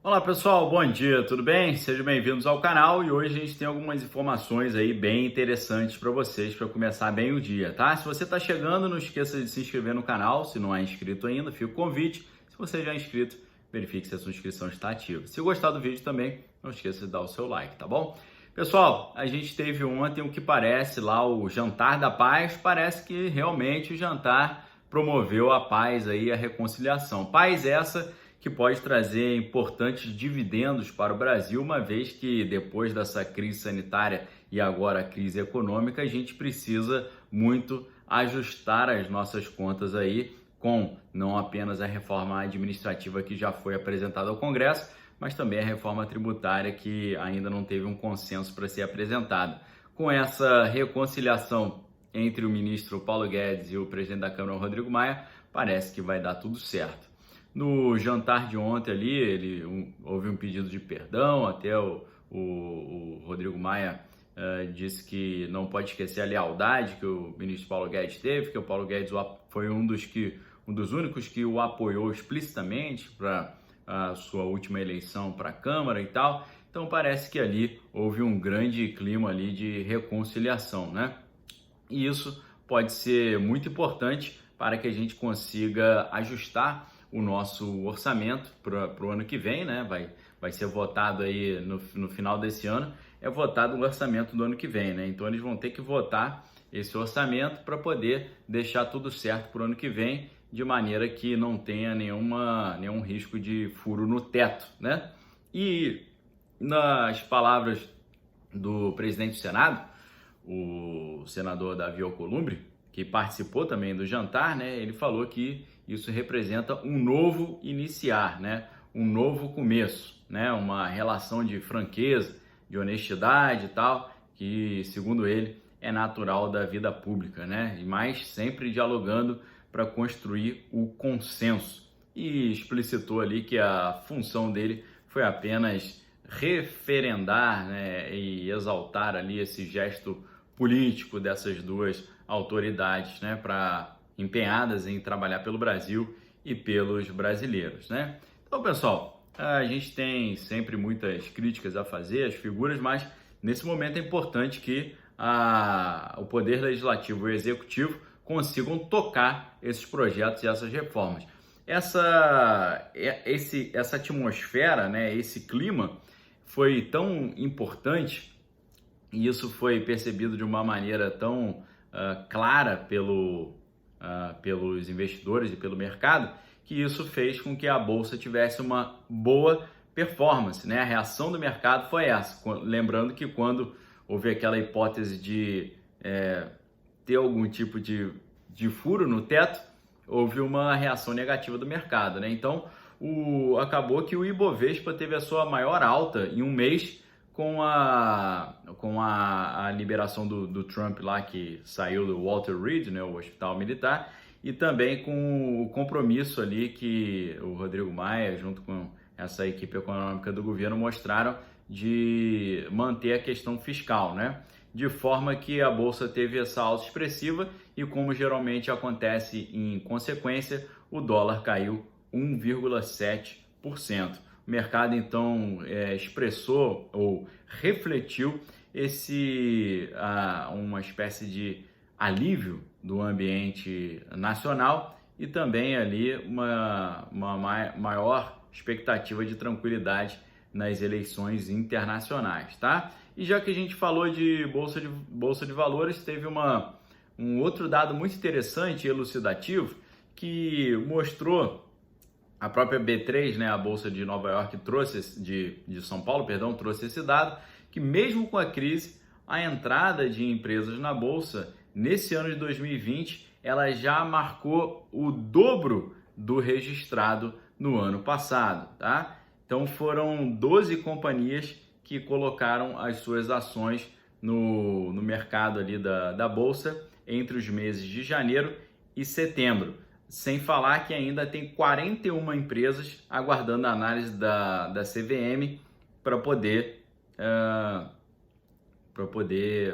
Olá pessoal, bom dia, tudo bem? Sejam bem-vindos ao canal e hoje a gente tem algumas informações aí bem interessantes para vocês para começar bem o dia, tá? Se você está chegando, não esqueça de se inscrever no canal, se não é inscrito ainda, fica o convite. Se você já é inscrito, verifique se a sua inscrição está ativa. Se gostar do vídeo também, não esqueça de dar o seu like, tá bom? Pessoal, a gente teve ontem o que parece lá o Jantar da Paz, parece que realmente o jantar promoveu a paz aí, a reconciliação. Paz essa que pode trazer importantes dividendos para o Brasil, uma vez que depois dessa crise sanitária e agora a crise econômica, a gente precisa muito ajustar as nossas contas aí com não apenas a reforma administrativa que já foi apresentada ao Congresso, mas também a reforma tributária que ainda não teve um consenso para ser apresentada. Com essa reconciliação entre o ministro Paulo Guedes e o presidente da Câmara, Rodrigo Maia, parece que vai dar tudo certo. No jantar de ontem ali, houve um pedido de perdão, até o Rodrigo Maia disse que não pode esquecer a lealdade que o ministro Paulo Guedes teve, que o Paulo Guedes foi um dos únicos que o apoiou explicitamente para a sua última eleição para a Câmara e tal. Então parece que ali houve um grande clima ali de reconciliação, né? E isso pode ser muito importante para que a gente consiga ajustar o nosso orçamento para o ano que vem, né? Vai ser votado aí no final desse ano, é votado o orçamento do ano que vem, né? Então eles vão ter que votar esse orçamento para poder deixar tudo certo para o ano que vem, de maneira que não tenha nenhum risco de furo no teto, né? E nas palavras do presidente do Senado, o senador Davi Alcolumbre, que participou também do jantar, né? Ele falou que isso representa um novo iniciar, né? Um novo começo, né? Uma relação de franqueza, de honestidade e tal, que, segundo ele, é natural da vida pública, né? Mas sempre dialogando para construir o consenso. E explicitou ali que a função dele foi apenas referendar, né? E exaltar ali esse gesto político dessas duas autoridades, né, empenhadas em trabalhar pelo Brasil e pelos brasileiros, né? Então, pessoal, a gente tem sempre muitas críticas a fazer às figuras, mas nesse momento é importante que o Poder Legislativo e o Executivo consigam tocar esses projetos e essas reformas. Essa atmosfera, né, esse clima foi tão importante e isso foi percebido de uma maneira tão clara pelos investidores e pelo mercado, que isso fez com que a Bolsa tivesse uma boa performance, né? A reação do mercado foi essa. Lembrando que quando houve aquela hipótese de ter algum tipo de furo no teto, houve uma reação negativa do mercado, né? Então, acabou que o Ibovespa teve a sua maior alta em um mês, com a liberação do Trump lá, que saiu do Walter Reed, né, o hospital militar, e também com o compromisso ali que o Rodrigo Maia, junto com essa equipe econômica do governo, mostraram de manter a questão fiscal, né? De forma que a Bolsa teve essa alta expressiva e, como geralmente acontece em consequência, o dólar caiu 1,7%. O mercado, então, expressou ou refletiu uma espécie de alívio do ambiente nacional e também ali uma maior expectativa de tranquilidade nas eleições internacionais, tá? E já que a gente falou de bolsa de valores, teve um outro dado muito interessante e elucidativo que mostrou. A própria B3, né, a Bolsa de Nova York, de São Paulo, perdão, trouxe esse dado, que mesmo com a crise, a entrada de empresas na Bolsa, nesse ano de 2020, ela já marcou o dobro do registrado no ano passado, tá? Então foram 12 companhias que colocaram as suas ações no mercado ali da Bolsa entre os meses de janeiro e setembro. Sem falar que ainda tem 41 empresas aguardando a análise da CVM para poder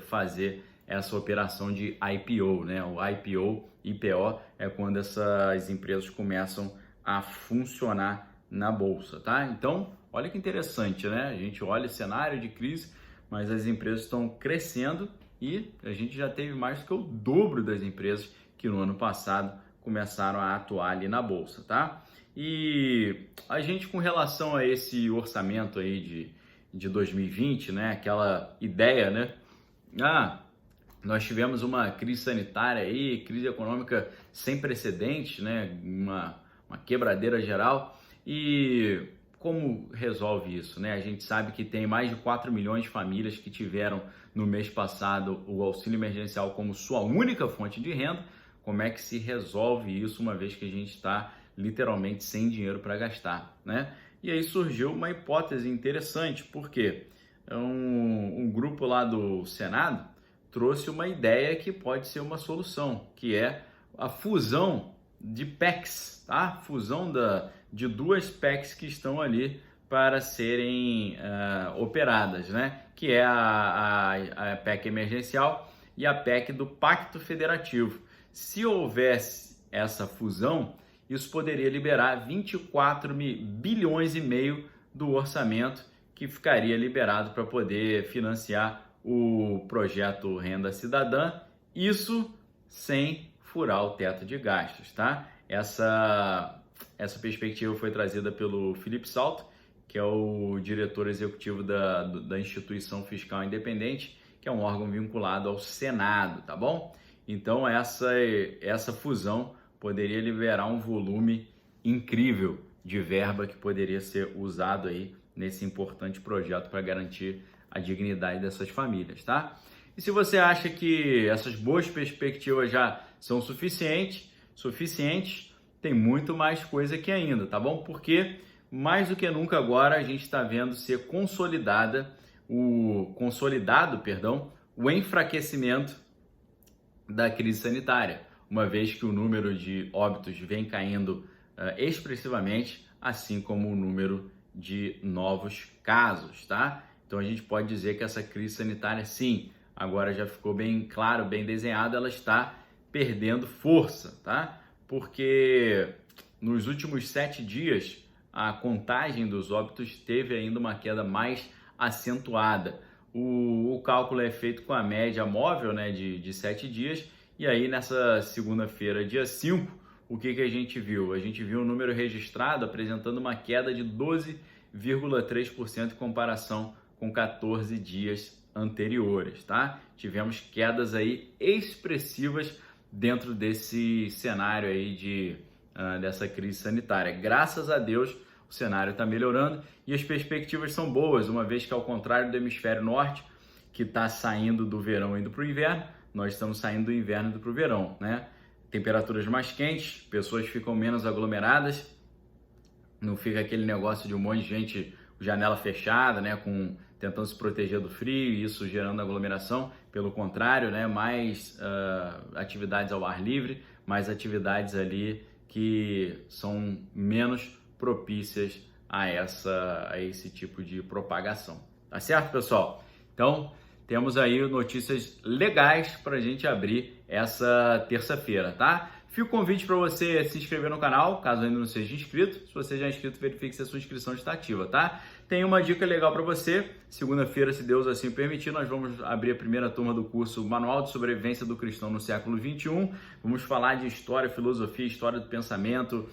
fazer essa operação de IPO, né? O IPO é quando essas empresas começam a funcionar na bolsa, tá? Então, olha que interessante, né? A gente olha o cenário de crise, mas as empresas estão crescendo e a gente já teve mais do que o dobro das empresas que no ano passado começaram a atuar ali na bolsa, tá? E a gente, com relação a esse orçamento aí de 2020, né? Aquela ideia, né? Nós tivemos uma crise sanitária aí, crise econômica sem precedentes, né? Uma quebradeira geral. E como resolve isso, né? A gente sabe que tem mais de 4 milhões de famílias que tiveram no mês passado o auxílio emergencial como sua única fonte de renda. Como é que se resolve isso uma vez que a gente está literalmente sem dinheiro para gastar, né? E aí surgiu uma hipótese interessante, porque um grupo lá do Senado trouxe uma ideia que pode ser uma solução, que é a fusão de PECs, tá? Fusão de duas PECs que estão ali para serem operadas, né? Que é a PEC emergencial e a PEC do Pacto Federativo. Se houvesse essa fusão, isso poderia liberar 24 bilhões e meio do orçamento que ficaria liberado para poder financiar o projeto Renda Cidadã, isso sem furar o teto de gastos, tá? Essa perspectiva foi trazida pelo Felipe Salto, que é o diretor executivo da Instituição Fiscal Independente, que é um órgão vinculado ao Senado, tá bom? Então essa fusão poderia liberar um volume incrível de verba que poderia ser usado aí nesse importante projeto para garantir a dignidade dessas famílias, tá? E se você acha que essas boas perspectivas já são suficientes, tem muito mais coisa aqui ainda, tá bom? Porque mais do que nunca agora a gente está vendo ser consolidado o enfraquecimento da crise sanitária, uma vez que o número de óbitos vem caindo expressivamente, assim como o número de novos casos, tá? Então a gente pode dizer que essa crise sanitária, sim, agora já ficou bem claro, bem desenhada, ela está perdendo força, tá? Porque nos últimos 7 dias, a contagem dos óbitos teve ainda uma queda mais acentuada. O cálculo é feito com a média móvel, né, de 7 dias, e aí nessa segunda-feira, dia 5, o que a gente viu? A gente viu um número registrado apresentando uma queda de 12,3% em comparação com 14 dias anteriores, tá? Tivemos quedas aí expressivas dentro desse cenário aí dessa crise sanitária. Graças a Deus, o cenário está melhorando e as perspectivas são boas, uma vez que, ao contrário do hemisfério norte, que está saindo do verão e indo para o inverno, nós estamos saindo do inverno e indo para o verão, né? Temperaturas mais quentes, pessoas ficam menos aglomeradas, não fica aquele negócio de um monte de gente, janela fechada, né, tentando se proteger do frio e isso gerando aglomeração. Pelo contrário, né, mais atividades ao ar livre, mais atividades ali que são menos propícias a esse tipo de propagação. Tá certo, pessoal? Então, temos aí notícias legais para a gente abrir essa terça-feira, tá? Fica o convite para você se inscrever no canal, caso ainda não seja inscrito. Se você já é inscrito, verifique se a sua inscrição está ativa, tá? Tem uma dica legal para você. Segunda-feira, se Deus assim permitir, nós vamos abrir a primeira turma do curso Manual de Sobrevivência do Cristão no Século XXI. Vamos falar de história, filosofia, história do pensamento,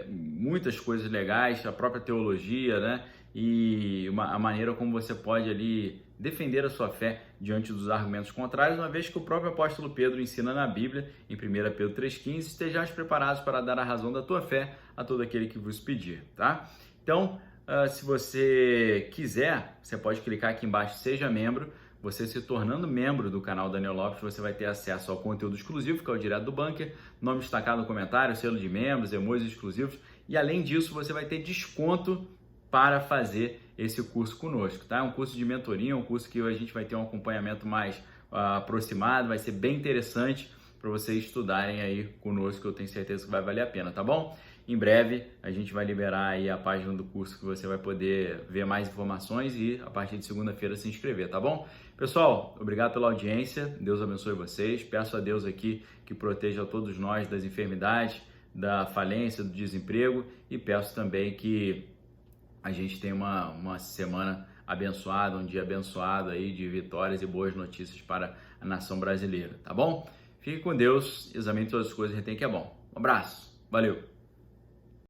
muitas coisas legais, a própria teologia, né? E a maneira como você pode ali defender a sua fé diante dos argumentos contrários, uma vez que o próprio apóstolo Pedro ensina na Bíblia, em 1 Pedro 3,15, estejais preparados para dar a razão da tua fé a todo aquele que vos pedir, tá? Então, se você quiser, você pode clicar aqui embaixo, seja membro. Você se tornando membro do canal Daniel Lopes, você vai ter acesso ao conteúdo exclusivo, que é o Direto do Bunker, nome destacado no comentário, selo de membros, emojis exclusivos, e além disso, você vai ter desconto para fazer esse curso conosco, tá? É um curso de mentoria, um curso que a gente vai ter um acompanhamento mais aproximado, vai ser bem interessante para vocês estudarem aí conosco, eu tenho certeza que vai valer a pena, tá bom? Em breve a gente vai liberar aí a página do curso que você vai poder ver mais informações e a partir de segunda-feira se inscrever, tá bom? Pessoal, obrigado pela audiência, Deus abençoe vocês, peço a Deus aqui que proteja todos nós das enfermidades, da falência, do desemprego, e peço também que a gente tenha uma semana abençoada, um dia abençoado aí de vitórias e boas notícias para a nação brasileira, tá bom? Fique com Deus, examine todas as coisas e retém que é bom. Um abraço, valeu!